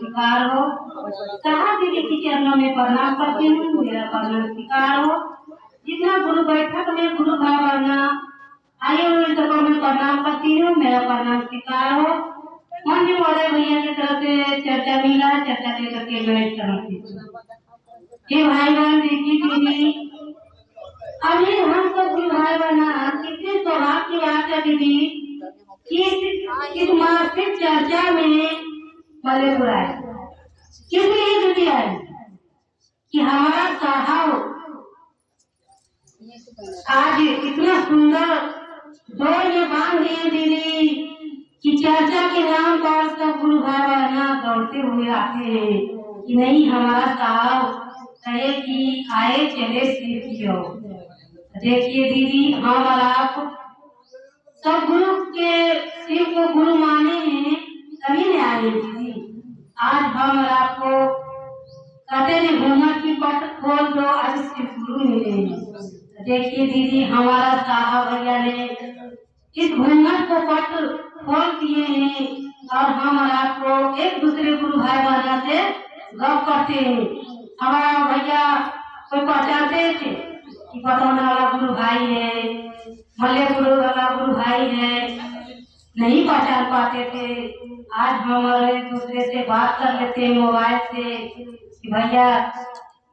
स्वीकार हो। साहब दीदी के चरणों में प्रणाम करती हूँ, मेरा प्रणाम स्वीकार हो। जितना गुरु बैठक में गुरु भावना आए हुए सबों में प्रणाम करती हूँ, मेरा प्रणाम स्वीकार हो। मंजी महोदय भैया की तरफ से चर्चा मिला, चर्चा देकर के मैं समझती हूँ। ये भाई बहन दीदी दीदी अभी हम सब गुरु भाई बहना कितने सौभाग्य की बात है दीदी कि इस मासिक चर्चा में भले बुराए किस लिए दीदी आए कि हमारा साहब आज इतना सुंदर दो ये बांध दिए दीदी कि चर्चा के नाम पर सब गुरु भाई बहना दौड़ते हुए आते हैं कि नहीं हमारा साहब कहे कि आए चले सीखियो। देखिए दीदी हम और आप सब गुरु के शिव को गुरु माने हैं तभी नहीं आए दीदी। आज हम और आपको कहते हैं घूमर की पट खोल दो, आज शिव गुरु मिले हैं। देखिए दीदी हमारा साहब भैया ने इस घूमर को पट खोल दिए हैं और हम और आपको एक दूसरे गुरु भाई बहना से गप करते हैं। हमारा भैया कोई पहचानते थे कि पटौना वाला गुरु भाई है, मल्ले गुरु वाला गुरु भाई है, नहीं पहचान पाते थे। आज हम एक दूसरे से बात कर लेते हैं मोबाइल से कि भैया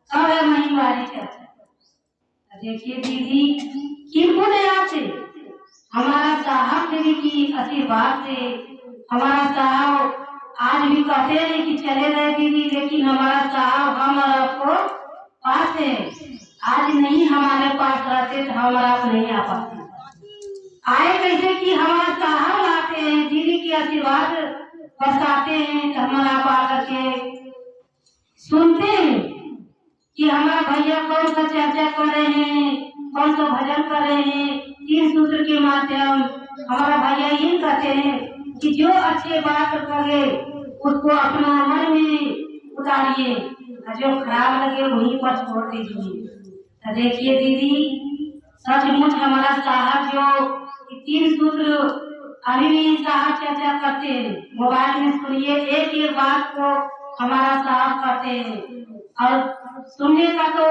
कब है महीन वाली चर्चा। देखिए दीदी किनको दया से हमारा साहब देवी की आशीर्वाद से हमारा साहब आज भी कहते हैं कि चले गए दीदी, लेकिन हमारा साहब हम और आपको पास है। आज नहीं हमारे पास रहते तो हम और आप नहीं आ पाते। आए कैसे कि हमारा साहब आते हैं, दीदी की आशीर्वाद बरसाते हैं, तो हमारा आप आकर के सुनते हैं कि हमारा भैया कौन सा चर्चा कर रहे हैं, कौन सा भजन कर रहे हैं। तीन सूत्र के माध्यम हमारा भैया ये कहते हैं कि जो अच्छे बात करे उसको अपना मन में उतारिए और जो खराब लगे वहीं पर छोड़ दीजिए। तो देखिए दीदी सचमुच हमारा साहब जो तीन सूत्र अभी भी साहब चर्चा करते हैं, मोबाइल में सुनिए एक एक बात को हमारा साहब करते हैं और सुनने का तो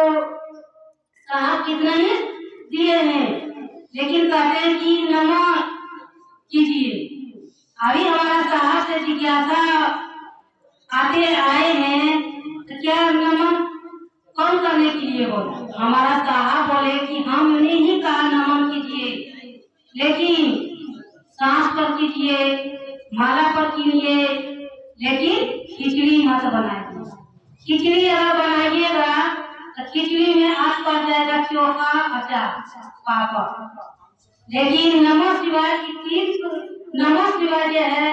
साहब कितना ही दिए हैं, लेकिन कहते हैं कि नमन कीजिए। अभी हमारा साहब से जिज्ञासा आते आए हैं तो क्या नमन कौन करने के लिए बोला। हमारा साहब बोले कि हमने ही कहा नमन कीजिए, लेकिन सांस पर कीजिए, माला पर कीजिए, लेकिन खिचड़ी मत बनाइए। खिचड़ी अगर बनाइएगा तो खिचड़ी में आग पड़ जाएगा चोखा अचार पापड़, लेकिन नमक शिवाय की तीन नमक शिवाय जो है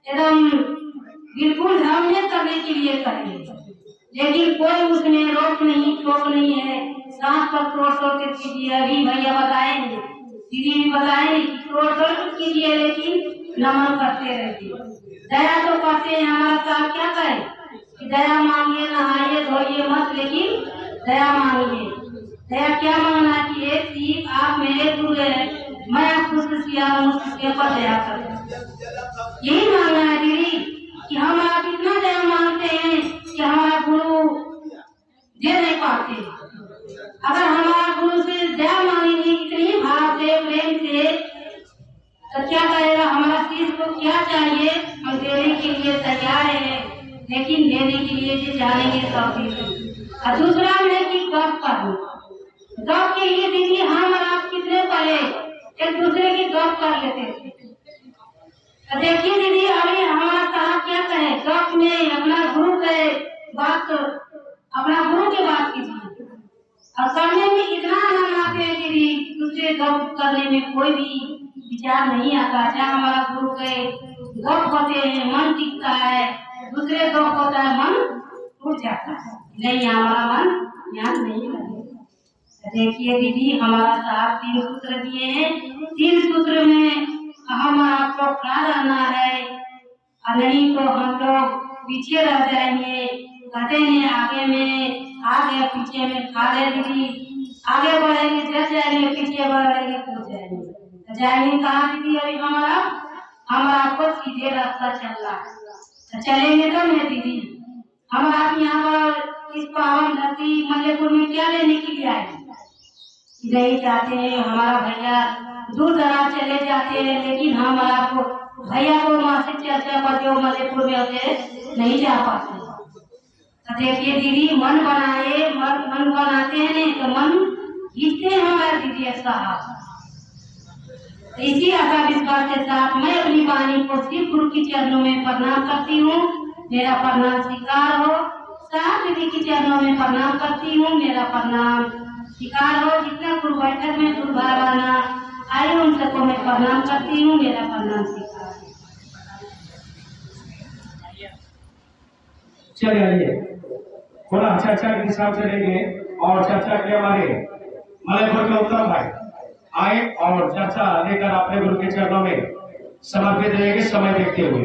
एकदम बिल्कुल ढंग करने के लिए करिए, लेकिन कोई उसमें रोक नहीं टोक नहीं है। सांस पर तोड़ तोड़ के कीजिए। अभी भैया बताएंगे, दीदी भी बताएंगे कि तोड़ तोड़ कीजिए, लेकिन नमन करते रहिए। दया तो करते हैं, हमारा साहब क्या कहे कि दया मांगिए, नहाइए धोइए मत, लेकिन दया मांगिए। दया क्या मांगना चाहिए कि आप मेरे गुरु है, मैं आपको मुझके पर दया करें, यही मांगना है दीदी कि हम आप इतना दया मांगते हैं कि हमारा गुरु दे नहीं पाते। अगर हमारा गुरु से दया मांगेंगे इतनी भाव से प्रेम से तो क्या करेगा। हमारा शिष्य को क्या चाहिए हम देने के लिए तैयार है, लेकिन देने के लिए जो जानेंगे सब। और दूसरा है कि गप करना, गप के लिए दीदी हम और आप कितने पहले एक दूसरे की गप कर लेते थे। तो देखिए दीदी अभी हमारा साहब क्या कहे, गप में अपना गुरु के बात, अपना गुरु की बात कीजिए और करने में इतना आनंद आते हैं दीदी, दूसरे गप करने में कोई भी विचार नहीं आता। चाहे हमारा गुरु के गप होते हैं मन टिकता है, दूसरे गप होता है मन टूट जाता है, नहीं हमारा मन यहाँ नहीं लगेगा। देखिए दीदी हमारा साहब तीन सूत्र दिए हैं, तीन सूत्र में हम आपको खड़ा रहना है और नहीं तो हम लोग पीछे रह जाएंगे। कहते हैं आगे में आगे पीछे में खड़े दीदी, आगे बढ़ेंगे जल जाएंगे, पीछे बढ़ेंगे कूद जाएंगे। तो जाएंगे कहाँ दीदी। अभी हमारा आपको सीधे रास्ता चल रहा है, तो चलेंगे तो नहीं दीदी। हम आप यहाँ पर इस पावन धरती मल्लेपुर में क्या लेने के लिए आए? नहीं चाहते हैं हमारा भैया दूर दराज चले जाते हैं, लेकिन हम आपको भैया को मासिक चर्चा पर जो मल्लेपुर में होते नहीं जा पाते। तो देखिए दीदी, मन बनाए, मन बनाते हैं नहीं तो मन जीतते हैं हमारे दीदी साहब। इसी आशा विश्वास के साथ मैं अपनी वाणी को शिव गुरु की चरणों में प्रणाम करती हूँ, मेरा प्रणाम स्वीकार हो। साथ दीदी की चरणों में प्रणाम करती हूँ, मेरा प्रणाम स्वीकार हो। जितना गुरु बैठक में गुरु भावाना आए उन सबको मैं प्रणाम करती हूँ, मेरा प्रणाम स्वीकार। चलिए आइए थोड़ा चर्चा के हिसाब से लेंगे और चर्चा के लिए हमारे मलयपुर के उत्तम भाई आए और चर्चा लेकर अपने गुरु के चरणों में समर्पित रहेंगे समय देखते हुए।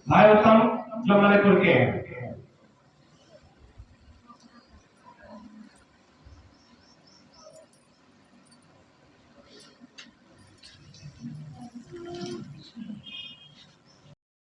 भाई उत्तम जो मलयपुर के हैं।